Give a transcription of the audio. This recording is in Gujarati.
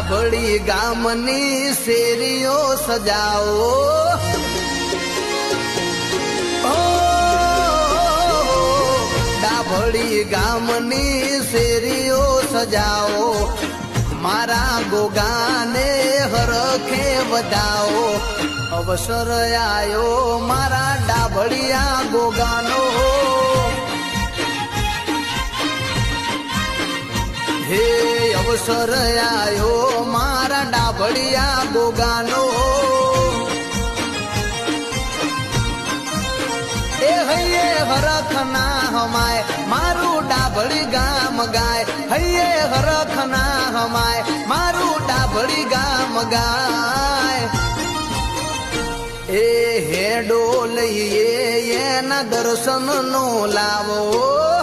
ડાભળી ગામની શેરીઓ સજાવો ડાભળી ગામની શેરીઓ સજાવો મારા ગોગાને હરખે વધાવો અવસર આયો મારા ડાભળિયા ગોગાનો હે અવસર આયો મારા ડાભળિયા ગોગાનો એ હૈયે હરખ ના હમાય મારું ડાભળી ગામ ગાય હૈયે હરખ ના હમાય મારું ડાભળી ગામ ગાય એ હેડો લઈએ એના દર્શન નો લાવો